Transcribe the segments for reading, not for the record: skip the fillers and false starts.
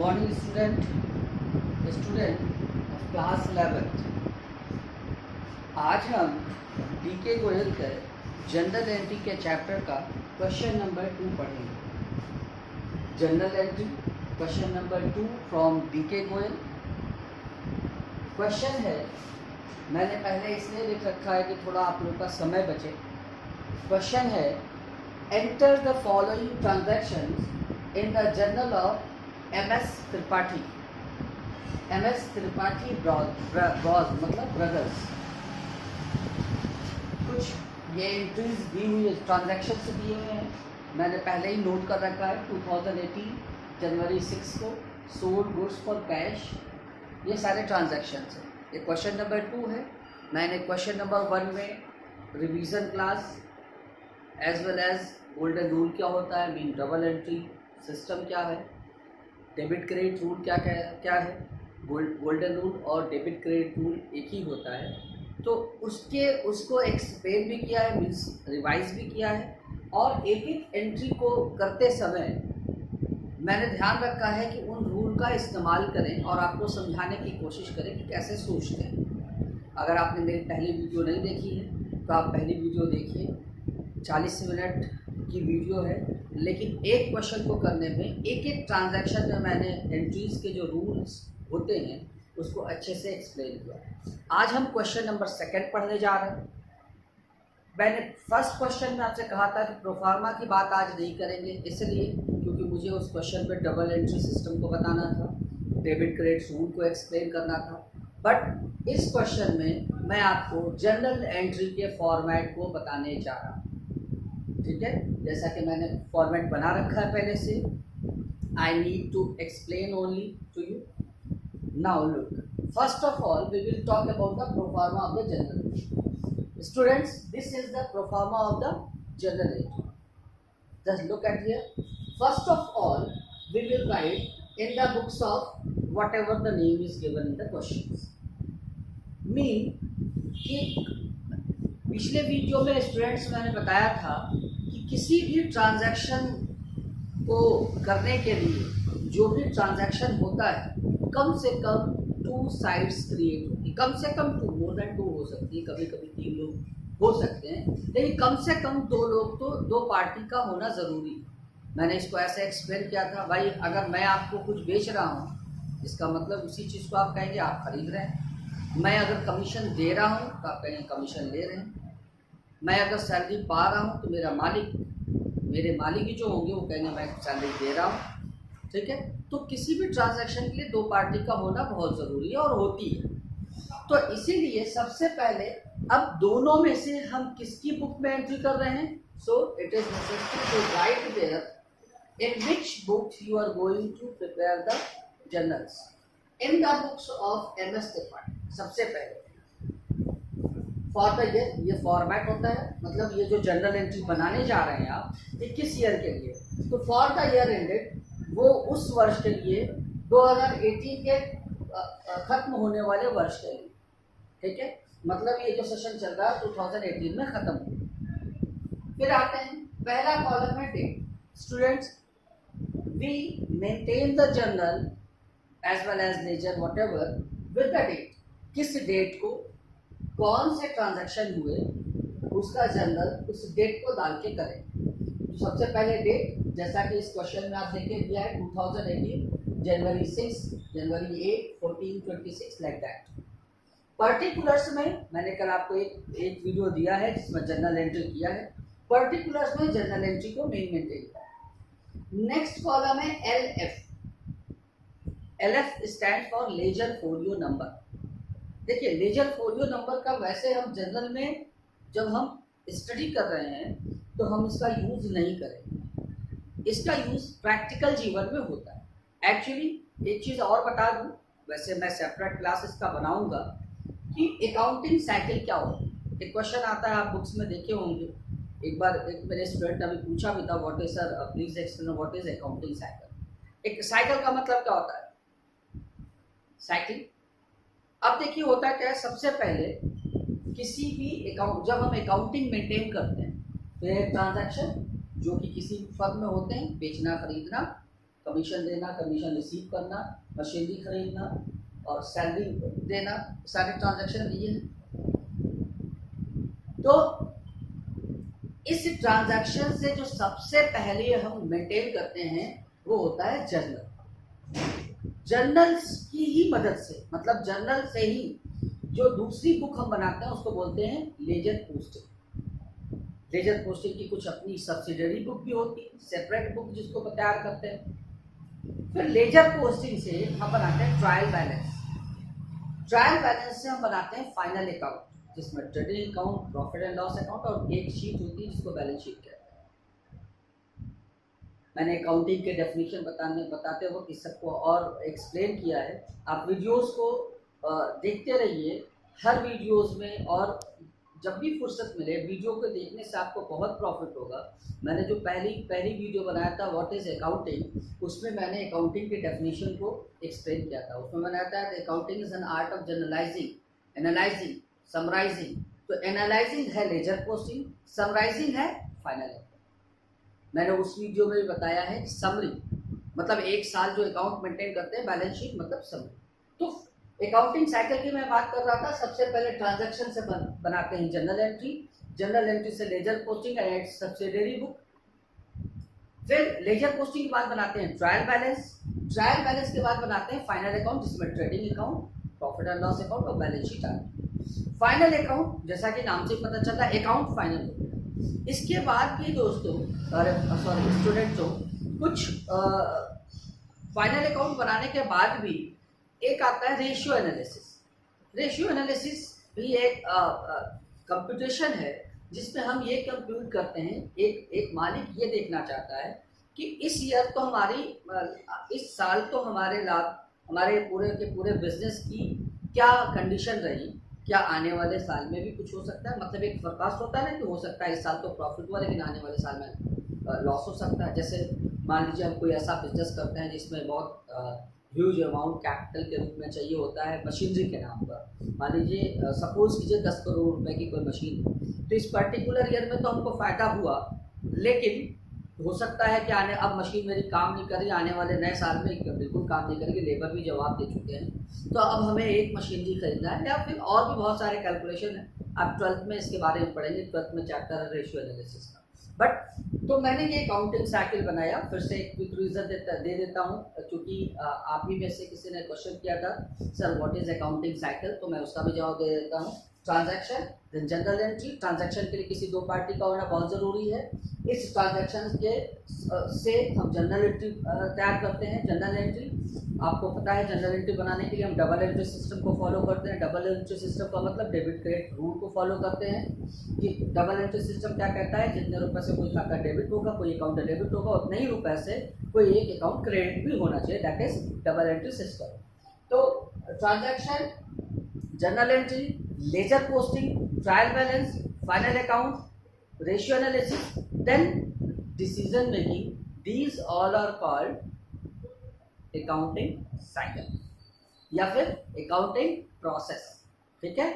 morning student of class 11th। आज हम DK Goyal के जनरल एंट्री के चैप्टर का क्वेश्चन नंबर 2 पढ़ेंगे। General entry question number 2 from DK Goyal. Question है, मैंने पहले इसलिए लिख रखा है कि थोड़ा आप लोग का समय बचे। क्वेश्चन है, enter the following transactions in the journal of MS Tripathi. MS Tripathi brows मतलब ब्रदर्स। कुछ ये एंट्रीज दी हुई है, ट्रांजैक्शंस दिए हुए हैं, मैंने पहले ही नोट कर रखा है। 2018 जनवरी 6 को सोल्ड गुड्स फॉर कैश, ये सारे ट्रांजैक्शंस हैं। ये क्वेश्चन नंबर 2 है। मैंने क्वेश्चन नंबर 1 में revision class as well as golden rule क्या होता है, मीन डबल एंट्री सिस्टम क्या है, डेबिट क्रेडिट रूल क्या है। गोल्डन रूल और डेबिट क्रेडिट रूल एक ही होता है, तो उसको एक्सप्लेन भी किया है, मीन्स रिवाइज भी किया है। और एक एक एंट्री को करते समय मैंने ध्यान रखा है कि उन रूल का इस्तेमाल करें और आपको समझाने की कोशिश करें कि कैसे सोचते हैं। अगर आपने मेरी पहली वीडियो नहीं देखी है तो आप पहली वीडियो देखिए, 40 मिनट की वीडियो है, लेकिन एक क्वेश्चन को करने में एक एक ट्रांजैक्शन में मैंने एंट्रीज के जो रूल्स होते हैं उसको अच्छे से एक्सप्लेन किया। आज हम क्वेश्चन नंबर 2 पढ़ने जा रहे हैं। मैंने फर्स्ट क्वेश्चन में आपसे कहा था कि प्रोफार्मा की बात आज नहीं करेंगे, इसलिए क्योंकि मुझे उस क्वेश्चन पे डबल एंट्री सिस्टम को बताना था, डेबिट क्रेडिट रूल को एक्सप्लेन करना था। बट इस क्वेश्चन में मैं आपको जनरल एंट्री के फॉर्मेट को बताने जा रहा हूँ, ठीक है। जैसा कि मैंने फॉर्मेट बना रखा है पहले से। I need to explain only to you. Now look, first of all we will talk about the proforma of the general entry. Students, this is the proforma of the general entry. Just look at here. First of all we will write in the books of whatever the name is given in the questions. Mean कि पिछले video में students मैंने बताया था कि किसी भी transaction को करने के लिए जो भी ट्रांजैक्शन होता है कम से कम 2 साइड्स क्रिएट होती है। कम से कम 2, मोर देन 2 हो सकती है, कभी कभी 3 लोग हो सकते हैं, लेकिन कम से कम 2 लोग तो 2 पार्टी का होना ज़रूरी है। मैंने इसको ऐसे एक्सप्लेन किया था, भाई अगर मैं आपको कुछ बेच रहा हूँ इसका मतलब उसी चीज़ को आप कहेंगे आप खरीद रहे हैं। मैं अगर कमीशन दे रहा हूँ तो आप कहेंगे कमीशन ले रहे हैं। मैं अगर सैलरी पा रहा हूँ तो मेरे मालिक ही जो होंगे वो कहेंगे मैं सैलरी दे रहा हूँ, ठीक है। तो किसी भी ट्रांजैक्शन के लिए 2 पार्टी का होना बहुत ज़रूरी है और होती है। तो इसीलिए सबसे पहले अब दोनों में से हम किसकी बुक में एंट्री कर रहे हैं। So it is necessary to write there in which books you are going to prepare the journals. In the books of MS Tripathi सबसे पहले फॉर द ईयर, ये फॉर्मेट होता है, मतलब ये जो जनरल एंट्री बनाने जा रहे हैं आप, ये किस ईयर के लिए, तो फॉर द ईयर एंडेड, वो उस वर्ष के लिए 2018 के खत्म होने वाले वर्ष के लिए, ठीक है। मतलब ये जो सेशन चल रहा है 2018 में खत्म हो। फिर आते हैं, पहला कॉलम है date. Students, we maintain the journal as well as ledger whatever with the date. किस डेट को कौन से ट्रांजैक्शन हुए उसका जर्नल उस डेट को डाल के करें। तो सबसे पहले डेट, जैसा कि इस क्वेश्चन में आप देखिए दिया है 2018 जनवरी 6, जनवरी 8, 14, 26 लाइक दैट। पर्टिकुलर्स में मैंने कल आपको एक वीडियो दिया है जिसमें जनरल एंट्री किया है। पर्टिकुलर्स में जनरल एंट्री को मेंटेन किया। नेक्स्ट कॉलम है LF। LF stand for laser folio number. देखिए, लेजर फोलियो नंबर का वैसे हम जनरल में जब हम स्टडी कर रहे हैं तो हम इसका यूज़ नहीं करेंगे। इसका यूज़ प्रैक्टिकल जीवन में होता है। एक्चुअली एक चीज़ और बता दूं, वैसे मैं सेपरेट क्लास इसका बनाऊंगा कि अकाउंटिंग साइकिल क्या होता है। एक क्वेश्चन आता है, आप बुक्स में देखे होंगे, एक बार एक मेरे स्टूडेंट ने अभी पूछा भी था, what is sir please explain what is accounting cycle. एक साइकिल का मतलब क्या होता है, साइकिल। अब देखिए होता क्या है, सबसे पहले किसी भी अकाउंट, जब हम अकाउंटिंग मेंटेन करते हैं तो एक ट्रांजैक्शन जो कि किसी फर्म में होते हैं, बेचना खरीदना, कमीशन देना, कमीशन रिसीव करना, मशीनरी खरीदना और सैलरी देना, सारे ट्रांजैक्शन दिए हैं। तो इस ट्रांजैक्शन से जो सबसे पहले हम मेंटेन करते हैं वो होता है जर्नल। जर्नल्स की ही मदद से, मतलब जर्नल से ही जो दूसरी बुक हम बनाते हैं उसको बोलते हैं लेजर पोस्टिंग। लेजर पोस्टिंग की कुछ अपनी सब्सिडरी बुक भी होती है, सेपरेट बुक जिसको तैयार करते हैं। फिर लेजर पोस्टिंग से हम बनाते हैं ट्रायल बैलेंस। ट्रायल बैलेंस से हम बनाते हैं फाइनल अकाउंट, जिसमें trading account, profit and loss account और एक शीट होती है जिसको बैलेंस शीट कहते हैं। मैंने अकाउंटिंग के डेफिनेशन बताते वक्त इस सबको और एक्सप्लेन किया है। आप वीडियोस को देखते रहिए, हर वीडियोस में, और जब भी फुर्सत मिले वीडियो को देखने से आपको बहुत प्रॉफिट होगा। मैंने जो पहली वीडियो बनाया था व्हाट इज़ अकाउंटिंग, उसमें मैंने अकाउंटिंग के डेफिनेशन को एक्सप्लेन किया था। उसमें मैंने बताया था accounting is an art of journalising, analysing, summarising. तो एनालाइजिंग है लेजर पोस्टिंग, समराइजिंग है फाइनल अकाउंट। मैंने उस वीडियो में भी बताया है समरी, मतलब एक साल जो अकाउंट मेंटेन करते हैं, बैलेंस शीट मतलब समरी। तो अकाउंटिंग साइकिल की मैं बात कर रहा था। सबसे पहले ट्रांजैक्शन से बनाते हैं जनरल एंट्री, जनरल एंट्री से ledger posting and subsidiary book. फिर लेजर पोस्टिंग के बाद बनाते हैं ट्रायल बैलेंस, ट्रायल बैलेंस के बाद बनाते हैं फाइनल अकाउंट, जिसमें trading account, profit and loss account और बैलेंस शीट आती है। फाइनल अकाउंट जैसा कि नाम से पता चलता है अकाउंट फाइनल होता है। इसके बाद भी दोस्तों, स्टूडेंट्सों, कुछ फाइनल अकाउंट बनाने के बाद भी एक आता है रेशियो एनालिसिस। रेशियो एनालिसिस भी एक कंप्यूटेशन है जिसमें हम ये कंप्यूट करते हैं, एक मालिक ये देखना चाहता है कि इस ईयर तो इस साल तो हमारे लाभ, हमारे पूरे के पूरे बिजनेस की क्या कंडीशन रही, क्या आने वाले साल में भी कुछ हो सकता है। मतलब एक फोरकास्ट होता है ना कि हो सकता है इस साल तो प्रॉफिट हुआ लेकिन आने वाले साल में लॉस हो सकता है। जैसे मान लीजिए हम कोई ऐसा बिजनेस करते हैं जिसमें बहुत ह्यूज अमाउंट कैपिटल के रूप में चाहिए होता है मशीनरी के नाम पर। मान लीजिए सपोज कीजिए 10 करोड़ रुपए की कोई मशीन, तो इस पर्टिकुलर ईयर में तो हमको फ़ायदा हुआ, लेकिन हो सकता है कि अब मशीन मेरी काम नहीं कर रही, आने वाले नए साल में बिल्कुल काम नहीं करेगी, लेबर भी जवाब दे चुके हैं, तो अब हमें एक मशीनरी खरीदना है। या फिर और भी बहुत सारे कैलकुलेशन हैं, आप 12th में इसके बारे में पढ़ेंगे, 12th में चैप्टर है रेशियो एनालिसिस का। बट तो मैंने ये अकाउंटिंग साइकिल बनाया। फिर से एक क्विक रिविजन दे देता हूँ, क्योंकि आप ही में से किसी ने क्वेश्चन किया था sir what is accounting cycle, तो मैं उसका भी जवाब दे देता हूँ। Transaction, then general entry. Transaction के लिए किसी दो पार्टी का होना बहुत ज़रूरी है। इस ट्रांजैक्शन के से हम जनरल एंट्री तैयार करते हैं। जनरल एंट्री आपको पता है, जनरल एंट्री बनाने के लिए हम डबल एंट्री सिस्टम को फॉलो करते हैं। डबल एंट्री सिस्टम का मतलब डेबिट क्रेडिट रूल को फॉलो करते हैं। कि डबल एंट्री सिस्टम क्या कहता है, जितने रुपए से कोई खाता डेबिट होगा, कोई अकाउंट डेबिट होगा, उतने ही रुपए से कोई एक अकाउंट क्रेडिट भी होना चाहिए, that is double entry system. तो transaction, general entry, ledger posting, trial balance, final account, ratio analysis, then decision making, these all are called accounting cycle या फिर अकाउंटिंग प्रोसेस। ठीक है,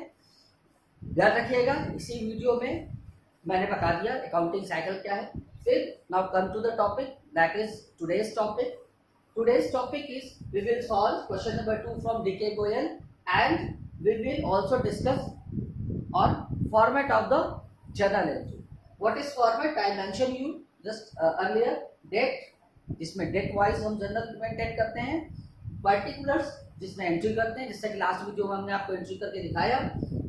ध्यान रखिएगा। इसी वीडियो में मैंने बता दिया अकाउंटिंग साइकिल क्या है। फिर now come to the topic, that is today's topic. Today's topic is we will solve question number 2 from DK Goyal, and we will also discuss on format of the journal entry. What is format? I mentioned you just earlier. Date, जिसमें date wise हम journal maintain करते हैं। Particulars, जिसमें entry करते हैं, जैसे कि last video में हमने आपको एंट्री करके दिखाया।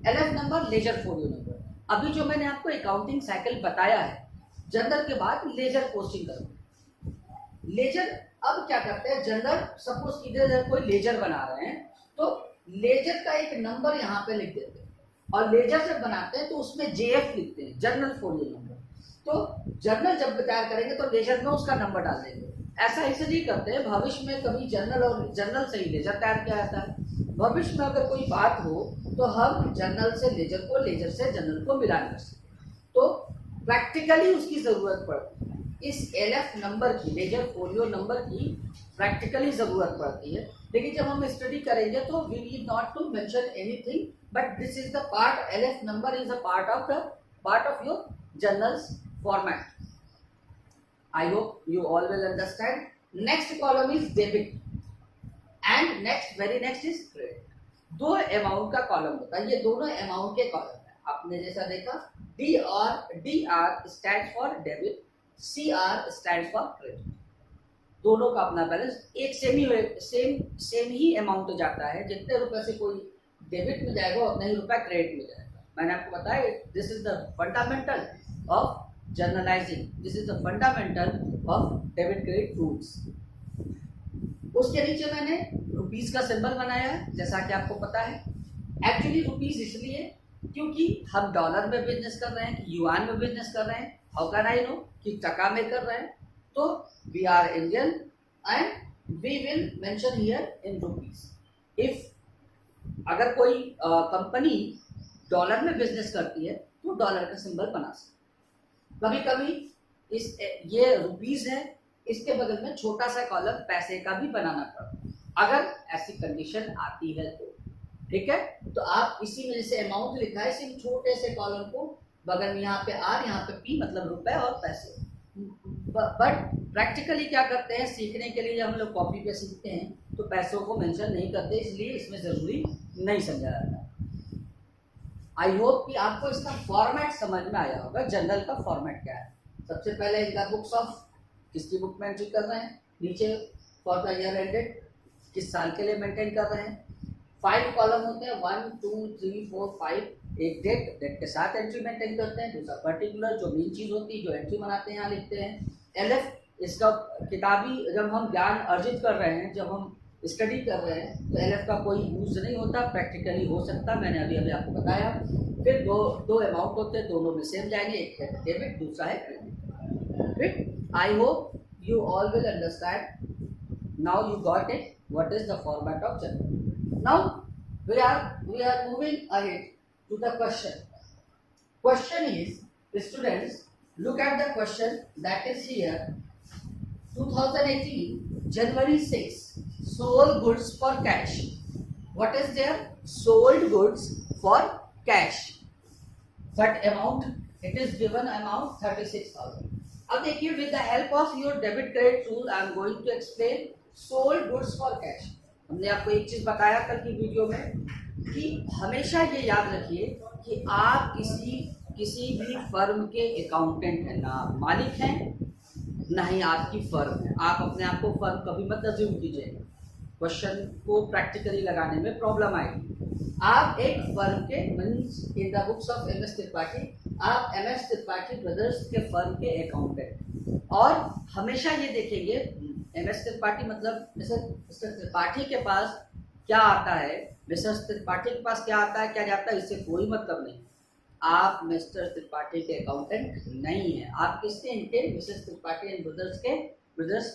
LF number, laser folio number. अभी जो मैंने आपको अकाउंटिंग साइकिल बताया है, जनरल के बाद लेजर पोस्टिंग करूँगा। लेजर अब क्या करते हैं, जनरल सपोज कीजिए कोई लेजर बना रहे हैं, तो लेजर का एक नंबर यहाँ पे लिख देते हैं, और लेजर जब बनाते हैं तो उसमें JF लिखते हैं, जर्नल फोलियो नंबर। तो जर्नल जब तैयार करेंगे तो लेजर में उसका नंबर डाल देंगे। ऐसा इसलिए करते हैं, भविष्य में कभी जर्नल और जर्नल से ही लेजर तैयार किया जाता है। भविष्य में अगर कोई बात हो तो हम जर्नल से लेजर को, लेजर से जर्नल को मिलान कर सकते हैं। तो प्रैक्टिकली उसकी ज़रूरत पड़ती है। इस LF नंबर की, लेजर फोलियो नंबर की प्रैक्टिकली ज़रूरत पड़ती है। लेकिन जब हम स्टडी करेंगे तो we need not to mention anything, but this is the part, LF number is a part of your journals format. I hope you all will understand. Next column is debit and next very next is credit. दो amount का column होता है, ये दोनों amount के column है। आपने जैसा देखा D R stand for debit, C R stand for credit. दोनों का अपना बैलेंस एक सेम ही अमाउंट जाता है। जितने रुपए से कोई डेबिट में जाएगा उतना ही रुपया क्रेडिट में जाएगा। मैंने आपको बताया this is the fundamental of journalising, this is the fundamental of debit credit rules. उसके नीचे मैंने रुपीस का सिंबल बनाया है, जैसा कि आपको पता है। एक्चुअली रुपीस इसलिए क्योंकि हम डॉलर में बिजनेस कर रहे हैं कि युआन में बिजनेस कर रहे हैं। हाउ कैन आई नो कि टका में कर रहे हैं? तो we are Indian and we will mention here in rupees. If अगर कोई कंपनी डॉलर में बिजनेस करती है तो डॉलर का सिंबल बना सकते। कभी कभी ये रुपीस है, इसके बगल में छोटा सा कॉलम पैसे का भी बनाना पड़ता, अगर ऐसी कंडीशन आती है तो। ठीक है, तो आप इसी में जैसे अमाउंट लिखा है, इसी छोटे से कॉलम को बगल में यहाँ पे आर, यहाँ पे पी, मतलब रुपए और पैसे। बट प्रैक्टिकली क्या करते हैं, सीखने के लिए जब हम लोग कॉपी पे सीखते हैं तो पैसों को मेंशन नहीं करते, इसलिए इसमें जरूरी नहीं समझा जाता। आई होप कि आपको इसका फॉर्मेट समझ में आया होगा। जनरल का फॉर्मेट क्या है? सबसे पहले इनका बुक्स ऑफ, किसकी बुक में एंट्री कर रहे हैं, नीचे फॉर द ईयर एंडेड, किस साल के लिए मेंटेन कर रहे हैं। 5 कॉलम होते हैं, 1 2 3 4 5। एक डेट के साथ एंट्री मेंटेन करते हैं। दूसरा पर्टिकुलर जो मेन चीज़ होती है, जो एंट्री बनाते हैं, यहाँ लिखते हैं। एलएफ, इसका किताबी जब हम ज्ञान अर्जित कर रहे हैं, जब हम स्टडी कर रहे हैं, तो एलएफ का कोई यूज नहीं होता, प्रैक्टिकली हो सकता, मैंने अभी आपको बताया। फिर दो अमाउंट होते हैं, दोनों में सेम जाएंगे, एक है डेबिट, दूसरा है credit. I hope you all will understand. Now you got it. What is the format of journal? Now we are moving ahead to the question. Question is, students, look at the question that is here. 2018 January 6. Sold goods for cash. What is there? Sold goods for cash. What amount? It is given amount 36,000. अब देखिए, with the help of your debit credit rule I am going to explain sold goods for cash. हमने आपको एक चीज बताया कल की video में कि हमेशा ये याद रखिए कि आप किसी भी फर्म के अकाउंटेंट हैं, ना मालिक हैं ना ही आपकी फर्म है। आप अपने आप को फर्म कभी मत अज्यूम कीजिए, क्वेश्चन को प्रैक्टिकली लगाने में प्रॉब्लम आएगी। आप एक फर्म के, means in the books of M S Tripathi, आप एम एस त्रिपाठी ब्रदर्स के फर्म के अकाउंटेंट। और हमेशा ये देखेंगे, एम एस त्रिपाठी मतलब मिस्टर त्रिपाठी के पास क्या आता है, मिस्टर त्रिपाठी के पास क्या आता है क्या जाता है, इससे कोई मतलब नहीं। आप मिस्टर त्रिपाठी के अकाउंटेंट नहीं है, आप किसके, इनके मिसेस त्रिपाठी एंड ब्रदर्स के, ब्रदर्स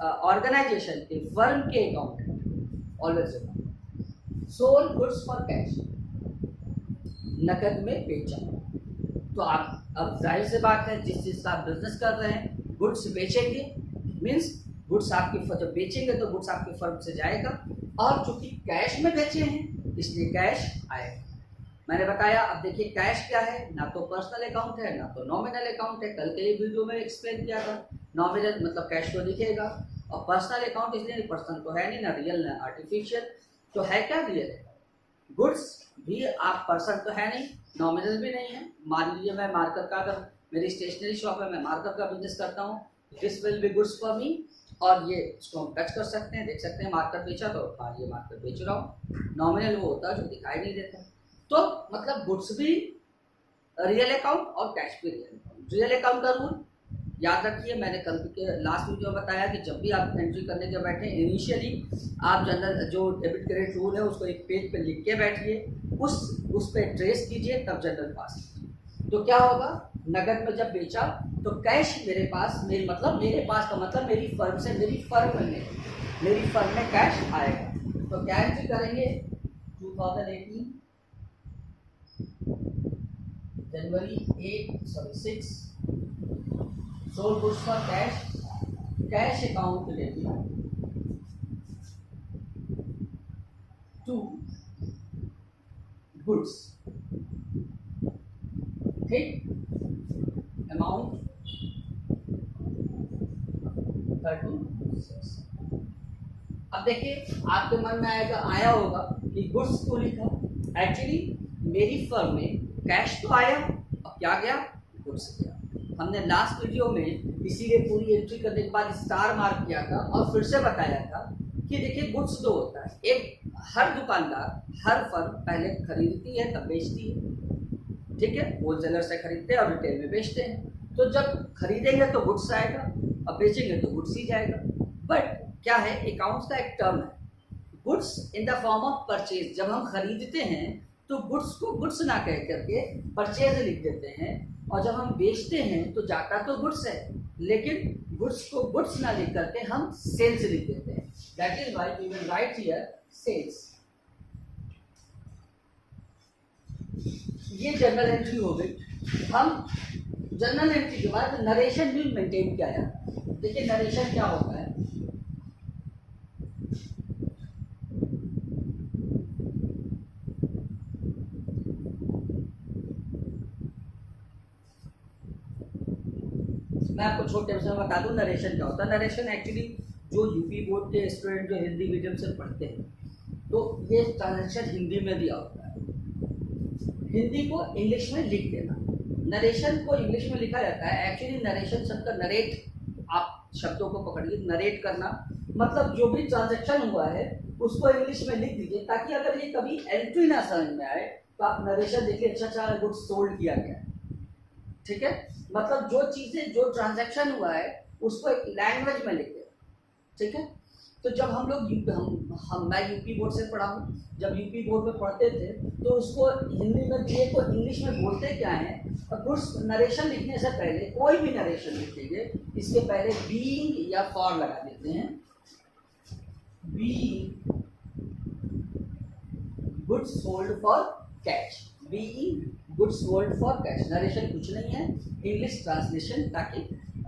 ऑर्गेनाइजेशन के, फर्म के accountant. Always sold goods for cash, नकद में बेचा। तो आप, अब जाहिर सी बात है, जिस चीज़ का आप बिजनेस कर रहे हैं, गुड्स बेचेंगे, मीन्स गुड्स आपकी, जब बेचेंगे तो गुड्स आपकी फर्म से जाएगा, और चूंकि कैश में बेचे हैं इसलिए कैश आएगा। मैंने बताया, अब देखिए कैश क्या है, ना तो पर्सनल अकाउंट है ना तो नॉमिनल अकाउंट है। कल के वीडियो में एक्सप्लेन किया था, नॉमिनल मतलब कैश को लिखेगा, और पर्सनल अकाउंट इसलिए पर्सनल तो है नहीं, ना रियल ना आर्टिफिशियल, तो है क्या, रियल है। गुड्स भी आप पर्सन तो है नहीं, नॉमिनल भी नहीं है। मान लीजिए मैं मार्कर का, अगर मेरी स्टेशनरी शॉप है, मैं मार्कर का बिजनेस करता हूँ, this will be goods for me. और ये इसको हम टच कर सकते हैं, देख सकते हैं मार्कर बेचा, तो हाँ ये मार्कर बेच रहा हूँ। नॉमिनल वो होता है जो दिखाई नहीं देता। तो मतलब गुड्स भी रियल अकाउंट और कैश भी रियल अकाउंट। रियल अकाउंट का रूल याद रखिए, मैंने कल के लास्ट वीडियो में बताया कि जब भी आप एंट्री करने के बैठे, इनिशियली आप जनरल जो डेबिट क्रेडिट रूल है उसको एक पेज पे लिख के बैठिए, उस पे ट्रेस कीजिए, तब जनरल पास कीजिए। तो क्या होगा, नगद में जब बेचा तो कैश मेरे पास, मेरे पास का मतलब मेरी फर्म से, मेरी फर्म में कैश आएगा। तो क्या एंट्री करेंगे, 2018 जनवरी 6 sold goods for cash, cash account लेते टू गुड्स, ठीक, अमाउंट 36। अब देखिए आपके मन में आया होगा कि गुड्स क्यों लिखा। एक्चुअली मेरी फर्म में कैश तो आया, अब क्या गया, गुड्स गया। हमने लास्ट वीडियो में इसीलिए पूरी एंट्री करने के बाद स्टार मार्क किया था और फिर से बताया था कि देखिए गुड्स दो होता है, एक हर दुकानदार, हर फर्म पहले खरीदती है तब बेचती है, ठीक है, होलसेलर से खरीदते हैं और रिटेल में बेचते हैं। तो जब खरीदेंगे तो गुड्स आएगा, अब बेचेंगे तो गुड्स ही जाएगा। बट क्या है, अकाउंट्स का एक टर्म है, goods in the form of purchase. जब हम खरीदते हैं तो गुड्स को गुड्स ना कह करके परचेज लिख देते हैं, और जब हम बेचते हैं तो जाता तो गुड्स है, लेकिन गुड्स को गुड्स ना लिख करके हम सेल्स लिख देते हैं। That is why we will write here sales. ये जनरल एंट्री हो गई। हम जनरल एंट्री के बाद नरेशन भी मेंटेन किया जाता है। देखिए नरेशन क्या होता है, मैं आपको छोटे से बता दूं नरेशन क्या होता है। नरेशन एक्चुअली जो यूपी बोर्ड के स्टूडेंट जो हिंदी मीडियम से पढ़ते हैं तो ये ट्रांजेक्शन हिंदी में दिया होता है, हिंदी को इंग्लिश में लिख देना। नरेशन को इंग्लिश में लिखा जाता है। एक्चुअली नरेशन शब्द का नरेट, आप शब्दों को पकड़िए, नरेट करना मतलब जो भी ट्रांजेक्शन हुआ है उसको इंग्लिश में लिख दीजिए, ताकि अगर ये कभी एंट्री ना समझ में आए तो आप नरेशन देखिए, अच्छा गुड्स सोल्ड किया गया, ठीक है, मतलब जो चीजें, जो ट्रांजैक्शन हुआ है उसको एक लैंग्वेज में लिख दे, ठीक है। तो जब हम लोग मैं यूपी बोर्ड से पढ़ा हूँ, जब यूपी बोर्ड में पढ़ते थे तो उसको हिंदी में दिए को इंग्लिश में बोलते क्या है, और गुड्स नरेशन लिखने से पहले कोई भी नरेशन लिखेंगे इसके पहले बीइंग या फॉर लगा देते हैं। Being goods sold for cash, being goods sold for cash. Narration कुछ नहीं है, इंग्लिश ट्रांसलेशन, ताकि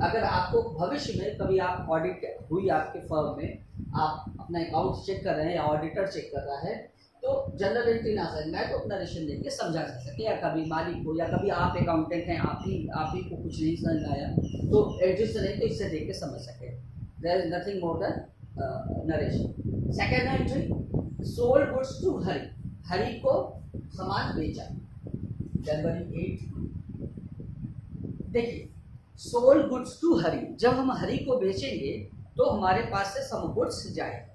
अगर आपको भविष्य में कभी आप ऑडिट हुई आपके फर्म में, आप अपना अकाउंट चेक कर रहे हैं या ऑडिटर चेक कर रहा है, तो जनरल एंट्री ना समझ में आए तो नरेशन देख के समझा जा सके, या कभी मालिक हो या कभी आप अकाउंटेंट हैं, आप ही को कुछ नहीं समझ में आया तो एंट्री से नहीं तो इससे देख के समझ सके। There is nothing more than narration. Second entry, sold goods to Hari, Hari को सामान बेचा, जनवरी 8। देखिए सोल्ड गुड्स टू हरि, जब हम हरि को बेचेंगे तो हमारे पास से सम गुड्स जाएगा।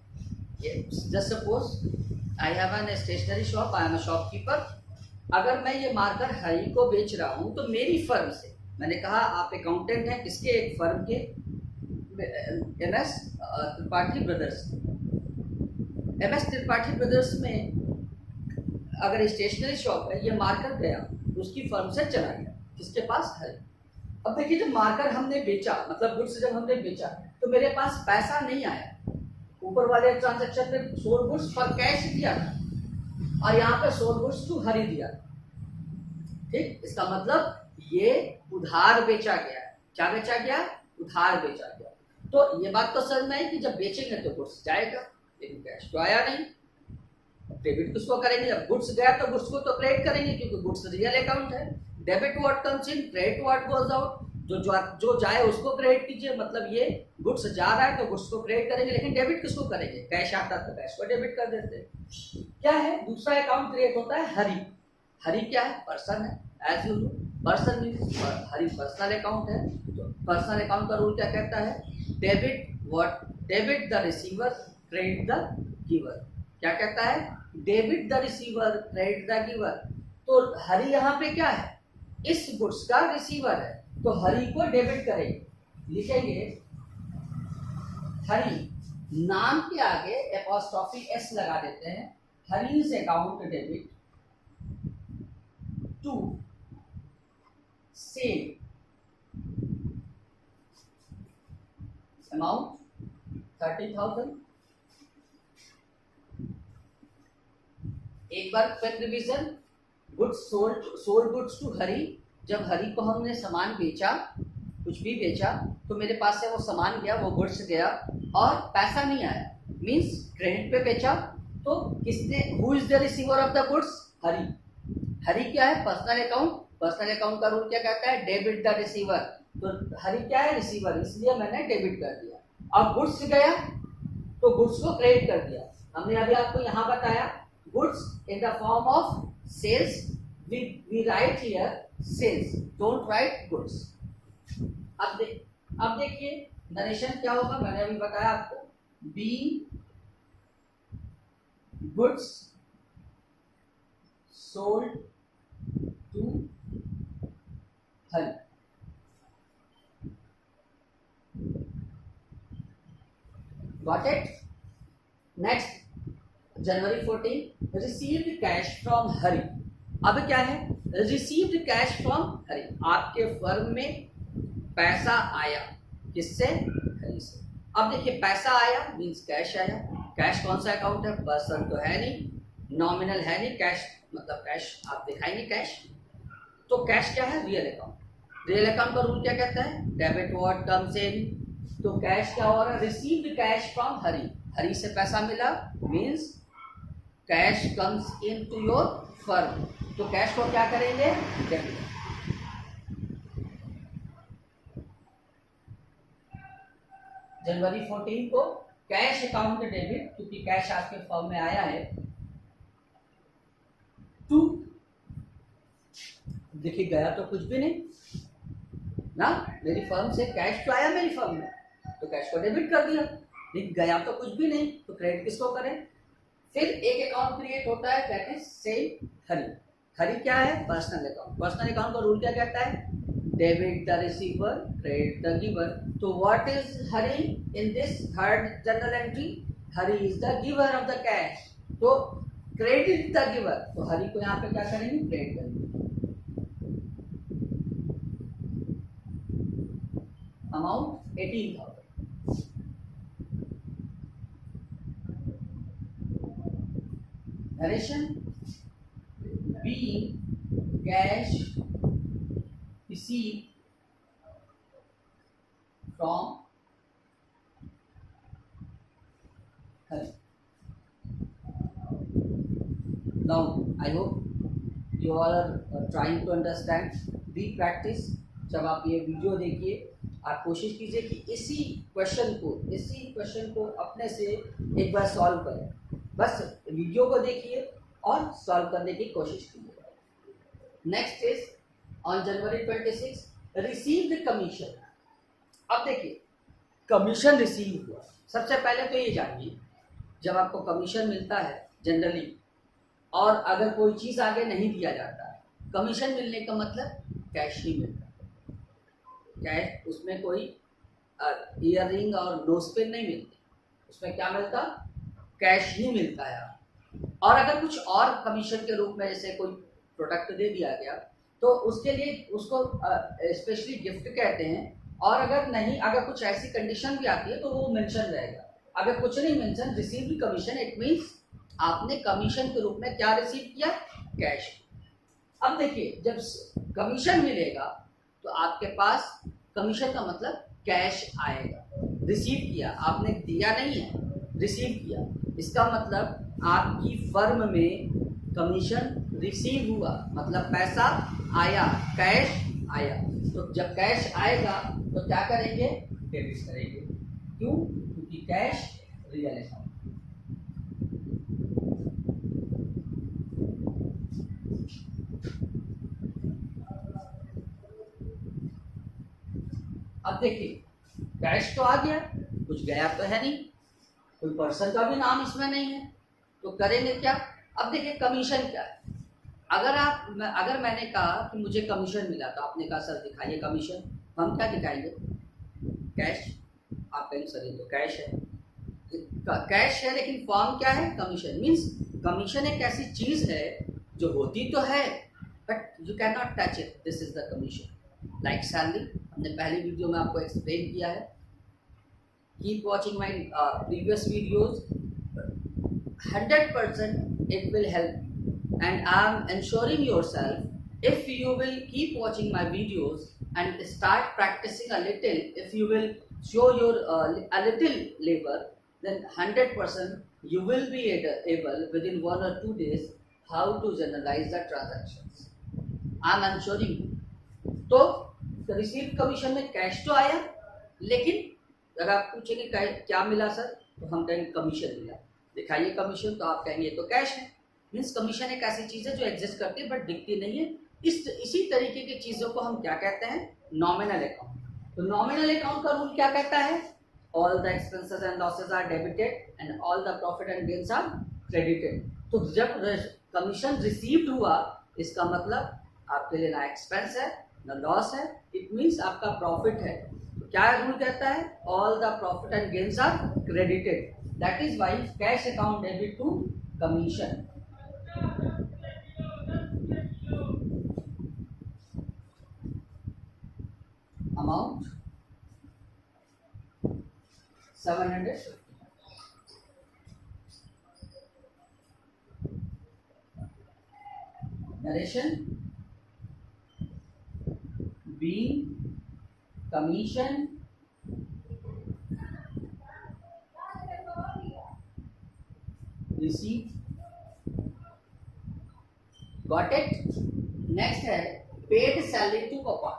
Just suppose I have an stationery shop, I am a shopkeeper. अगर मैं ये मार्कर हरि को बेच रहा हूँ तो मेरी फर्म से, मैंने कहा आप अकाउंटेंट हैं किसके, एक फर्म के, MS Tripathi brothers. MS Tripathi brothers में अगर स्टेशनरी शॉप है, ये मार्कर गया उसकी फर्म से चला गया किसके पास, हरि। अब देखिए जब मार्कर हमने बेचा, मतलब गुड्स जब हमने बेचा तो मेरे पास पैसा नहीं आया, ऊपर वाले ट्रांजैक्शन में सोल्ड गुड्स फॉर कैश दिया था और यहाँ पे सोल्ड गुड्स टू हरि दिया था, ठीक। इसका मतलब ये उधार बेचा गया है। क्या बेचा गया, उधार बेचा गया। तो ये बात तो समझ में आई कि जब बेचेंगे तो गुड्स जाएगा, लेकिन कैश तो आया नहीं। डेबिट किसको करेंगे, जब गुड्स गया तो गुड्स को तो क्रेडिट करेंगे क्योंकि गुड्स रियल अकाउंट है। Debit what comes in, credit what goes out. जो जाए उसको क्रेडिट कीजिए, मतलब ये गुड्स जा रहा है तो गुड्स को क्रेडिट करेंगे, लेकिन डेबिट किसको करेंगे, कैश आता तो कैश को डेबिट कर देते हैं। क्या है, दूसरा अकाउंट क्रिएट होता है हरि। हरि क्या है, पर्सन है, as you know person means Hari personal account है। तो पर्सनल अकाउंट का रूल क्या कहता है, debit what, debit the receiver, credit the giver. क्या कहता है, debit the receiver, credit the giver. तो हरि यहाँ पे क्या है, इस गुड्स का रिसीवर है, तो हरि को डेबिट करेंगे, लिखेंगे हरि, नाम के आगे एपॉस्ट्रोफी S लगा देते हैं, Hari's account debit to same amount 30,000। एक बार फिर revision, goods sold goods to Hari, जब हरि को हमने सामान बेचा, कुछ भी बेचा तो मेरे पास से वो सामान गया, वो गुड्स गया और पैसा नहीं आया, मींस क्रेडिट पे बेचा। तो किसने, who is the receiver of the goods, Hari. Hari क्या है, पर्सनल अकाउंट। पर्सनल अकाउंट का रूल क्या कहता है, डेबिट द रिसीवर। तो हरि क्या है, रिसीवर, इसलिए मैंने डेबिट कर दिया। अब गुड्स गया तो गुड्स को क्रेडिट कर दिया। हमने अभी आपको यहां बताया goods in the form of sales, we write here sales, don't write goods. अब देखिए नरेशन क्या होगा, मैंने अभी बताया आपको, be goods sold to honey. Got it? Next, January 14, received cash from Hari. अब क्या है, received cash from हरी, आपके फर्म में पैसा आया, किससे, हरी से। अब देखिए पैसा आया मीन्स कैश आया, कैश कौन सा अकाउंट है, पर्सन तो है नहीं, नॉमिनल है नहीं, कैश मतलब कैश आप दिखाएंगे कैश, तो कैश क्या है, रियल अकाउंट। रियल अकाउंट का रूल क्या कहता है, डेबिट व्हाट कम्स इन, तो कैश क्या हो रहा है, received cash from Hari, Hari से पैसा मिला means cash comes in to your firm, तो कैश को क्या करेंगे, डेबिट। जनवरी 14 को कैश अकाउंट डेबिट, क्योंकि कैश आपके फर्म में आया है, टू, देखिए गया तो कुछ भी नहीं ना, मेरी फर्म से कैश तो आया मेरी फर्म में, तो कैश को डेबिट कर दिया, लेकिन गया तो कुछ भी नहीं, तो क्रेडिट किसको करें। फिर एक अकाउंट क्रिएट होता है, that is same Hari. Hari क्या है, पर्सनल अकाउंट। पर्सनल अकाउंट का रूल क्या कहता है, debit the receiver, credit the giver. तो what is Hari in this third journal entry, Hari is the giver of the cash, तो क्रेडिट द गिवर, तो हरी को यहाँ पे क्या करेंगे, क्रेडिट करेंगे। Amount 18,000। Narration, B cash receive from Hari. Now I hope you all are trying to understand, be practice. जब आप ये वीडियो देखिए आप कोशिश कीजिए कि इसी क्वेश्चन को अपने से एक बार सॉल्व करें, बस वीडियो को देखिए और सॉल्व करने की कोशिश कीजिए। Next is on January 26 received commission. अब देखिए कमीशन रिसीव हुआ, सबसे पहले तो ये जानिए जब आपको कमीशन मिलता है जनरली, और अगर कोई चीज़ आगे नहीं दिया जाता है, कमीशन मिलने का मतलब कैश ही मिलता है, कैश, उसमें कोई ईयर रिंग और नोज पिन नहीं मिलती, उसमें क्या मिलता, कैश ही मिलता है। और अगर कुछ और कमीशन के रूप में जैसे कोई प्रोडक्ट दे दिया गया तो उसके लिए उसको स्पेशली गिफ्ट कहते हैं, और अगर नहीं, अगर कुछ ऐसी कंडीशन भी आती है तो वो मेंशन रहेगा। अगर कुछ नहीं mention, received commission, it means आपने कमीशन के रूप में क्या रिसीव किया, कैश। अब देखिए जब कमीशन मिलेगा तो आपके पास कमीशन का मतलब कैश आएगा, रिसीव किया, आपने दिया नहीं है, रिसीव किया, इसका मतलब आपकी फर्म में कमीशन रिसीव हुआ, मतलब पैसा आया, कैश आया। तो जब कैश आएगा तो क्या करेंगे, डेबिट करेंगे। क्यों, क्योंकि कैश रियल अकाउंट। अब देखिए कैश तो आ गया, कुछ गया तो है नहीं, कोई पर्सन का भी नाम इसमें नहीं है, तो करेंगे क्या। अब देखिए कमीशन क्या है, अगर मैंने कहा कि मुझे कमीशन मिला तो आपने कहा सर दिखाइए कमीशन, हम क्या दिखाएंगे, कैश। आप कहेंगे सर ये तो कैश है, कैश है लेकिन फॉर्म क्या है, कमीशन। मीन्स कमीशन एक ऐसी चीज है जो होती तो है but you can not touch it, this is the commission. Like salary, हमने पहली वीडियो में आपको एक्सप्लेन किया है। Keep watching my previous videos, 100% it will help you, and I am ensuring yourself if you will keep watching my videos and start practicing a little, if you will show your a little labor, then 100% you will be able within 1 or 2 days how to generalize the transactions. I am ensuring you. तो receive commission में cash तो आया लेकिन अगर आप पूछेंगे क्या मिला सर, तो हम कहेंगे कमीशन मिला। दिखाइए कमीशन, तो आप कहेंगे ये तो कैश है। मीन्स कमीशन एक ऐसी चीज़ है जो एग्जिस्ट करती है बट दिखती नहीं है। इसी तरीके की चीज़ों को हम क्या कहते हैं, नॉमिनल अकाउंट। तो नॉमिनल अकाउंट का रूल क्या कहता है, all the expenses and losses are debited and all the profit and gains are credited. तो जब कमीशन रिसीव्ड हुआ, इसका मतलब आपके लिए ना एक्सपेंस है ना लॉस है, इट मीन्स आपका प्रॉफिट है। तो क्या रूल कहता है, all the profit and gains are credited, that is why cash account debit to commission. Amount 750। Narration being commission receipt, got it। Next है paid salary to Gopal,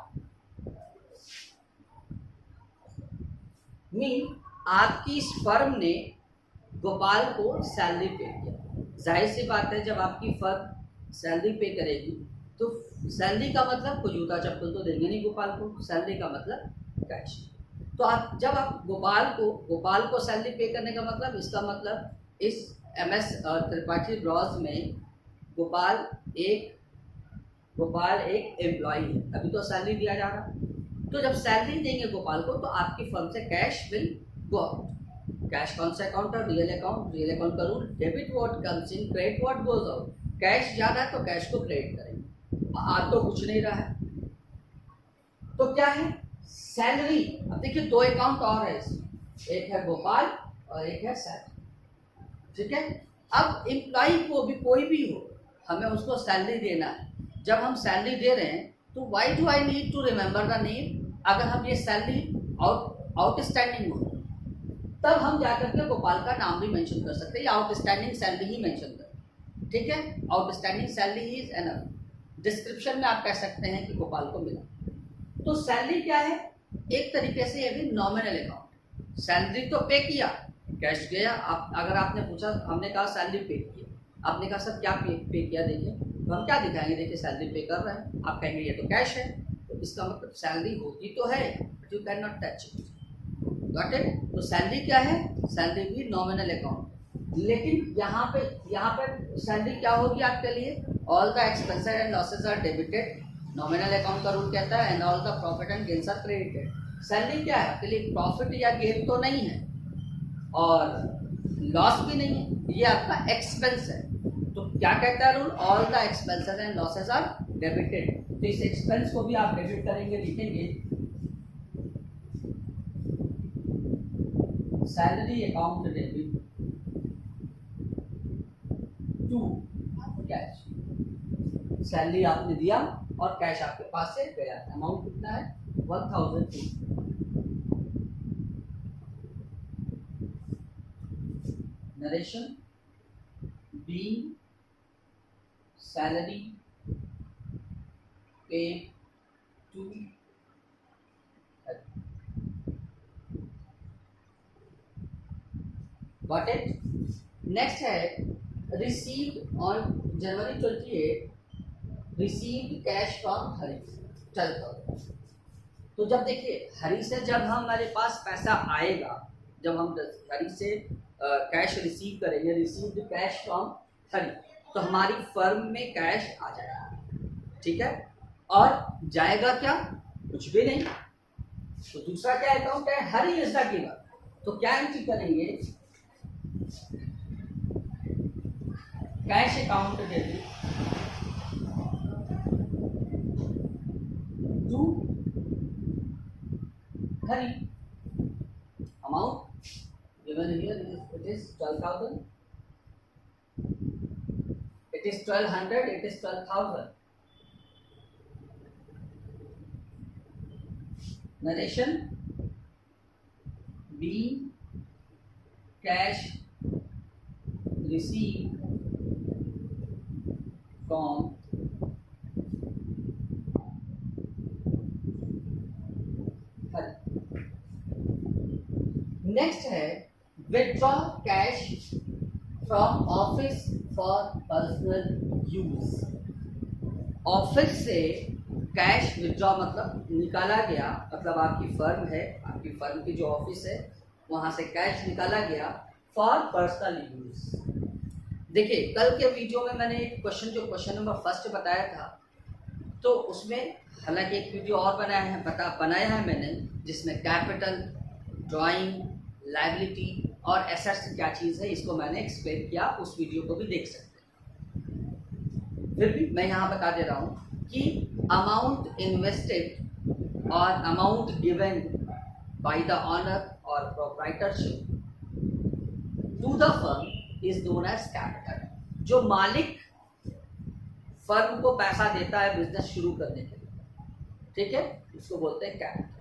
mean आपकी इस firm ने गोपाल को सैलरी पे किया। जाहिर सी बात है, जब आपकी फर्म सैलरी पे करेगी तो सैलरी का मतलब कोई जूता चप्पल तो देंगे नहीं गोपाल को, सैलरी का मतलब कैश। तो आप जब आप गोपाल को सैलरी पे करने का मतलब, इसका मतलब इस MS त्रिपाठी ब्रॉज में गोपाल एक एम्प्लॉय है, अभी तो सैलरी दिया जा रहा। तो जब सैलरी देंगे गोपाल को तो आपकी फर्म से cash will go out. Cash कौन सा अकाउंट है, रियल अकाउंट का rule, debit what comes in, credit what goes out. Cash जा रहा है तो कैश को क्रेडिट करेंगे, आ तो कुछ नहीं रहा है। तो क्या है, सैलरी। अब देखिए दो अकाउंट और है, एक है गोपाल और एक है सैलरी, ठीक है। अब एम्प्लॉय को भी, कोई भी हो, हमें उसको सैलरी देना है। जब हम सैलरी दे रहे हैं तो why do I need to remember the name. अगर हम ये सैलरी आउटस्टैंडिंग हो तब हम जाकर के गोपाल का नाम भी मेंशन कर सकते हैं, या आउटस्टैंडिंग सैलरी ही मेंशन कर, ठीक है। Outstanding salary is enough. Description में आप कह सकते हैं कि गोपाल को मिला। तो सैलरी क्या है, एक तरीके से ये भी नॉमिनल अकाउंट। सैलरी तो पे किया, कैश गया। आप अगर आपने पूछा, हमने कहा सैलरी पे किया, आपने कहा सर क्या पे किया, देखिए तो हम क्या दिखाएंगे, देखिए सैलरी पे कर रहे हैं, आप कहेंगे ये तो कैश है। तो इसका मतलब सैलरी होती तो है but you can not touch it, got it. तो सैलरी क्या है, सैलरी भी नॉमिनल अकाउंट। लेकिन यहाँ पे सैलरी क्या होगी आपके लिए, all the expenses and losses are debited, nominal account का रूल कहता है, and all the profit and gains are credited. Salary क्या है आपके लिए, प्रॉफिट या गेन तो नहीं है और लॉस भी नहीं है, ये आपका एक्सपेंस है। तो क्या कहता है rule, all the expenses and losses are debited. तो इस एक्सपेंस को भी आप डेबिट करेंगे, लिखेंगे salary account debit to cash. Salary आपने दिया और कैश आपके पास से गया, अमाउंट कितना है 1002। Narration being salary paid to got it। Next है received on January 28, received cash from Hari. चलता तो जब देखिए हरी से जब हमारे पास पैसा आएगा, जब हम हरी से कैश रिसीव करेंगे, रिसीव्ड कैश फ्रॉम हरी, तो हमारी फर्म में कैश आ जाएगा, ठीक है। और जाएगा क्या, कुछ भी नहीं। तो दूसरा क्या अकाउंट है, हरी इज द गिवर। तो क्या एंट्री करेंगे, cash account debit to Hari, amount given here it is 12,000, it is 1200, it is 12,000। Narration B cash receive from withdraw cash from office for personal use. Office से cash withdraw मतलब निकाला गया, मतलब आपकी firm है, आपकी फर्म की जो ऑफिस है वहाँ से कैश निकाला गया फॉर पर्सनल यूज। देखिए कल के वीडियो में मैंने एक क्वेश्चन, जो क्वेश्चन नंबर फर्स्ट बताया था, तो उसमें हालांकि एक वीडियो और बनाया है मैंने, जिसमें कैपिटल, ड्राइंग, लायबिलिटी और एसेट्स क्या चीज़ है इसको मैंने एक्सप्लेन किया, उस वीडियो को भी देख सकते हैं। फिर भी मैं यहाँ बता दे रहा हूँ कि अमाउंट इन्वेस्टेड और amount given by the owner और proprietorship to the firm is known as capital. जो मालिक फर्म को पैसा देता है बिजनेस शुरू करने के लिए, ठीक है, उसको बोलते हैं कैपिटल।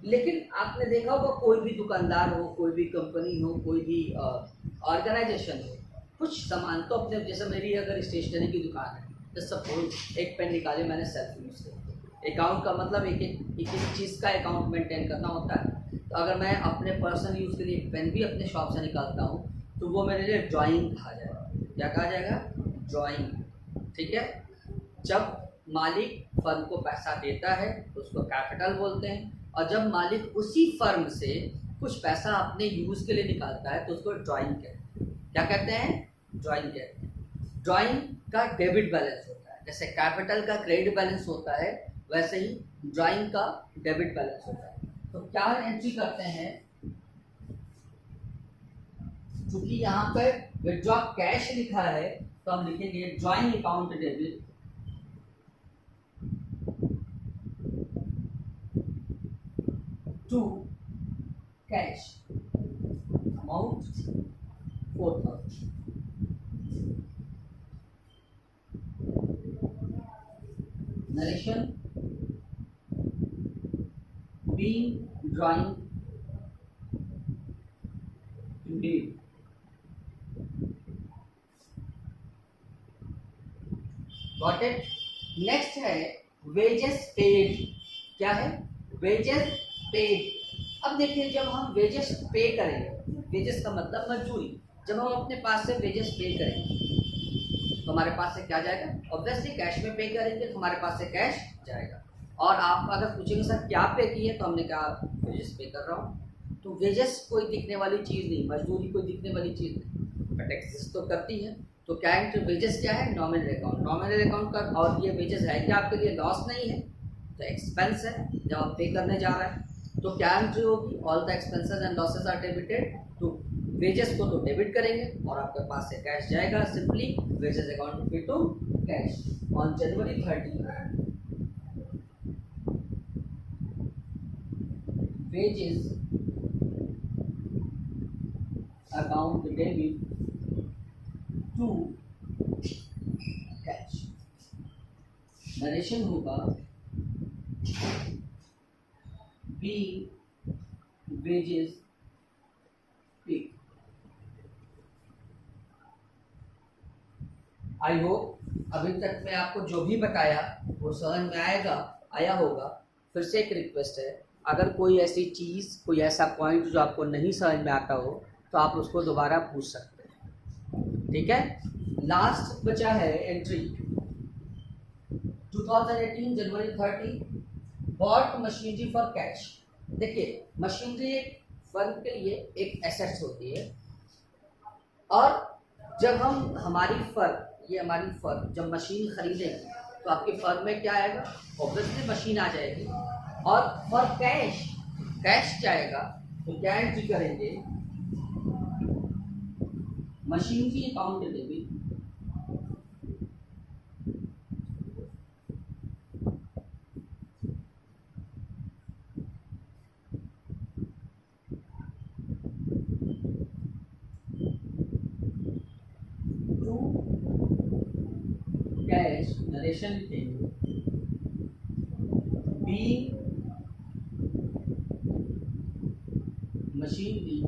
लेकिन आपने देखा होगा कोई भी दुकानदार हो, कोई भी कंपनी हो, कोई भी ऑर्गेनाइजेशन हो, कुछ सामान तो अपने, जैसे मेरी अगर स्टेशनरी की दुकान है, तो सपोज एक पेन निकाले मैंने, सेल्फ यूज किया। अकाउंट का मतलब एक एक चीज़ का अकाउंट मेंटेन करना होता है। तो अगर मैं अपने पर्सनल यूज़ के लिए एक पेन भी अपने शॉप से निकालता हूँ तो वो मेरे लिए ड्राइंग कहा जाएगा। क्या कहा जाएगा? ड्राइंग, ठीक है। जब मालिक फर्म को पैसा देता है तो उसको कैपिटल बोलते हैं, और जब मालिक उसी फर्म से कुछ पैसा अपने यूज़ के लिए निकालता है तो उसको ड्राइंग कहते हैं। क्या कहते हैं? ड्राइंग कहते हैं। ड्राइंग का डेबिट बैलेंस होता है, जैसे कैपिटल का क्रेडिट बैलेंस होता है, वैसे ही ड्राइंग का डेबिट बैलेंस होता है। तो क्या एंट्री करते हैं, क्योंकि यहाँ पर विथड्रॉ कैश लिखा है तो हम लिखेंगे drawing account debit to cash amount 4000। Narration being drawing today। Got it. Next है वेजेस पेड। क्या है? Wages paid. अब देखिए जब हम वेजेस पे करेंगे, वेजेस का मतलब मजदूरी, जब हम अपने पास से वेजेस पे करेंगे तो हमारे पास से क्या जाएगा? ऑब्वियसली कैश में पे करेंगे तो हमारे पास से कैश जाएगा। और आप अगर पूछेंगे सर क्या पे किए, तो हमने कहा वेजेस पे कर रहा हूँ। तो वेजेस कोई दिखने वाली चीज़ नहीं, मजदूरी कोई दिखने वाली चीज़ नहीं, बट एग्जिस्ट तो करती है। तो क्या है? वेजेस क्या है? Nominal account. नॉमिनल अकाउंट का, और ये वेजेस है क्या आपके लिए? लॉस नहीं है, तो एक्सपेंस है जब आप पे करने जा रहे हैं। तो क्या एंट्री होगी? All the expenses and losses are debited. तो वेजेस को तो डेबिट करेंगे और आपके पास से कैश जाएगा। Simply wages account pay to cash on January 30। wages account debit to cash। Narration होगा be wages pay. I hope अभी तक मैं आपको जो भी बताया वो समझ में आया होगा। फिर से एक रिक्वेस्ट है, अगर कोई ऐसी चीज़, कोई ऐसा पॉइंट जो आपको नहीं समझ में आता हो तो आप उसको दोबारा पूछ सकते हैं, ठीक है। लास्ट बचा है entry 2018 January 30 bought machinery for cash. देखिए मशीनरी एक फर्म के लिए एक एसेट्स होती है, और जब हम हमारी फर्म जब मशीन खरीदेंगे तो आपकी फर्म में क्या आएगा? ऑब्वियसली मशीन आ जाएगी। और फॉर कैश जाएगा तो क्या एंट्री करेंगे? Machinery account debit to cash. Narration लिखेंगे बी machinery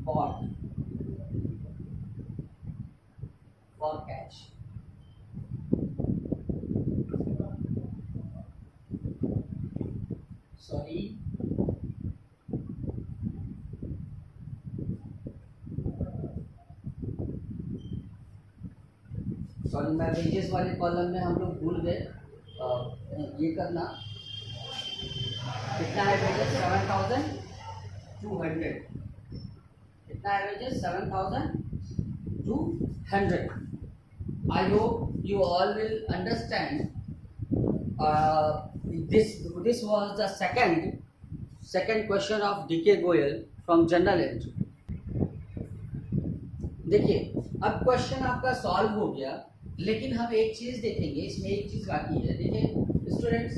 bought for cash। Sorry, sorry मैं वेजेस वाले कॉलम में हम लोग भूल गए ये करना। कितना है वेजेस? 7,200। कितना है wages? 7,200। I hope you all will understand. this was the second question of DK Goyal from general entry. देखिए अब क्वेश्चन आपका सॉल्व हो गया, लेकिन हम एक चीज़ देखेंगे, इसमें एक चीज़ बाकी है। देखिए स्टूडेंट्स,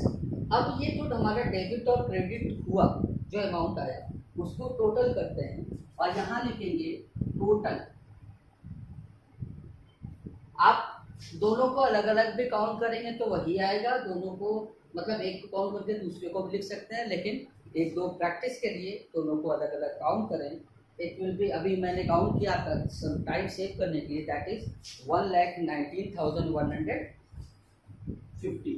अब ये जो हमारा डेबिट और क्रेडिट हुआ, जो अमाउंट आया उसको टोटल करते हैं और यहाँ लिखेंगे टोटल। आप दोनों को अलग अलग भी काउंट करेंगे तो वही आएगा, दोनों को मतलब एक को काउंट करके दूसरे को भी लिख सकते हैं, लेकिन एक दो प्रैक्टिस के लिए दोनों को अलग अलग काउंट करें। इट विल बी, अभी मैंने काउंट किया था टाइम सेव करने के लिए, that is 1,19,150।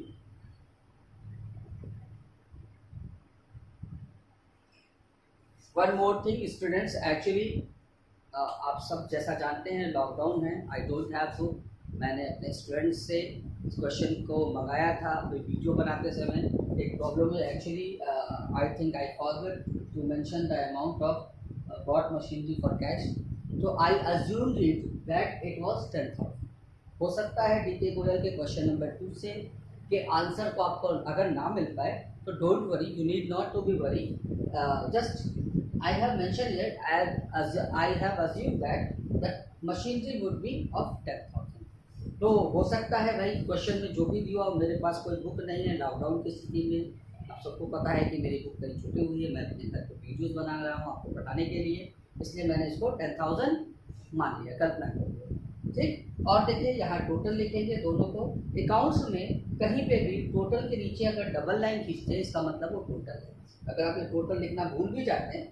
One more thing students, actually आप सब जैसा जानते हैं लॉकडाउन है, आई डोंट हैव टू, मैंने अपने स्टूडेंट्स से इस क्वेश्चन को मंगाया था। कोई वीडियो बनाते समय एक प्रॉब्लम है actually, I think I forgot to mention the amount of bought machinery for cash, तो I assumed it that it was 10,000। हो सकता है डीके गोयल के क्वेश्चन नंबर 2 से के आंसर को आपको अगर ना मिल पाए तो don't worry, you need not to be worry, just I have mentioned it as I have assumed that the machinery would be of 10,000। तो हो सकता है भाई क्वेश्चन में जो भी दिया हो, मेरे पास कोई बुक नहीं है लॉकडाउन की स्थिति में, आप सबको पता है कि मेरी बुक कहीं छूटी हुई है, मैं अपने घर पे वीडियोज़ बना रहा हूँ आपको बताने के लिए, इसलिए मैंने इसको 10,000 मान लिया, कल्पना कर लिया, ठीक। और देखिए यहाँ टोटल लिखेंगे दोनों को। अकाउंट्स में कहीं पे भी टोटल के नीचे अगर डबल लाइन खींचते हैं इसका मतलब वो टोटल है। अगर आप ये टोटल लिखना भूल भी जाते हैं,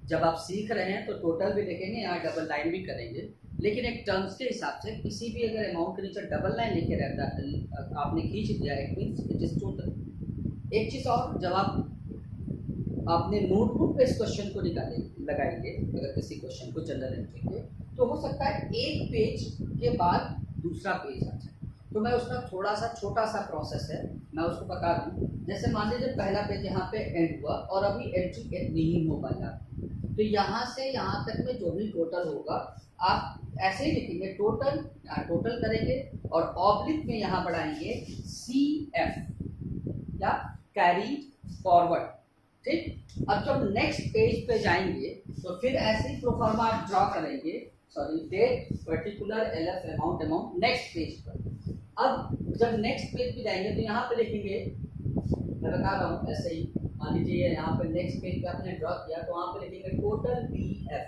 जब आप सीख रहे हैं तो टोटल भी लिखेंगे, यहाँ डबल लाइन भी करेंगे, लेकिन एक टर्म्स के हिसाब से किसी भी अगर अमाउंट के नीचे डबल लाइन लिखे रहता है, आपने खींच दिया, it means it is total. एक चीज़ और, जब आप अपने नोटबुक पे इस क्वेश्चन को लगाएंगे, अगर किसी क्वेश्चन को जनरल एंट्री के, तो हो सकता है एक पेज के बाद दूसरा पेज आ जाए, तो मैं उसका थोड़ा सा छोटा सा प्रोसेस है, मैं उसको बता दूँ। जैसे मान लीजिए पहला पेज यहाँ पे एंड हुआ और अभी एंट्री नहीं हो पाया, तो यहाँ से यहाँ तक में जो भी टोटल होगा आप ऐसे ही लिखेंगे टोटल, टोटल करेंगे और ऑब्लिक में यहाँ बढ़ाएंगे CF या कैरी फॉरवर्ड, ठीक। अब जब नेक्स्ट पेज पे जाएंगे तो फिर ऐसे ही प्रोफार्मा आप ड्रॉ करेंगे, sorry date particular LF amount next page पर। अब जब नेक्स्ट पेज पे जाएंगे तो यहाँ पे लिखेंगे, मैं बता रहा हूँ ऐसे ही, मान लीजिए यहाँ पे नेक्स्ट पेज पे आपने ड्रॉ किया तो वहाँ पे लिखेंगे टोटल BF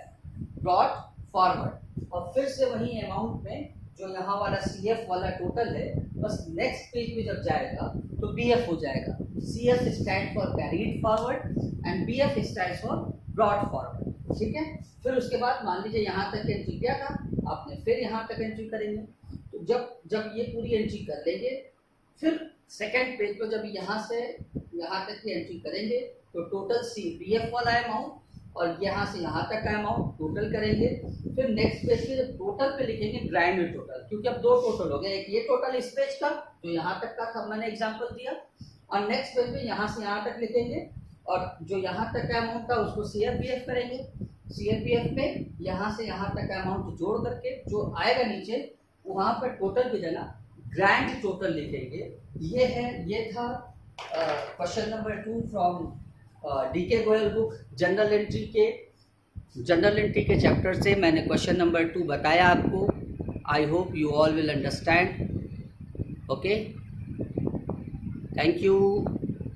ब्रॉट फॉरवर्ड, और फिर से वही अमाउंट में जो यहाँ वाला CF वाला टोटल है, बस नेक्स्ट पेज पे जब जाएगा तो BF हो जाएगा। CF stand for carried forward and BF stand for brought forward, ठीक है। फिर उसके बाद मान लीजिए यहाँ तक एंट्री किया था आपने, फिर यहाँ तक एंट्री करेंगे, तो जब ये पूरी एंट्री कर लेंगे, फिर सेकेंड पेज पर जब यहाँ से यहाँ तक की एंट्री करेंगे तो टोटल BF वाला अमाउंट और यहाँ से यहाँ तक का अमाउंट टोटल करेंगे। फिर नेक्स्ट पेज के जब टोटल पे लिखेंगे ग्रैंड टोटल, क्योंकि अब दो टोटल हो गए, एक ये टोटल इस पेज का जो यहाँ तक का था, मैंने एग्जांपल दिया, और नेक्स्ट पेज पे यहाँ से यहाँ तक लिखेंगे और जो यहाँ तक का अमाउंट था उसको CFBF करेंगे। CFBF में यहाँ से यहाँ तक का अमाउंट जोड़ करके जो आएगा नीचे वहाँ पर टोटल की जगह ग्रैंड टोटल लिखेंगे। ये था question number 2 from DK Goyal book general entry के चैप्टर से मैंने क्वेश्चन नंबर 2 बताया आपको। आई hope you all will understand. Okay, thank you.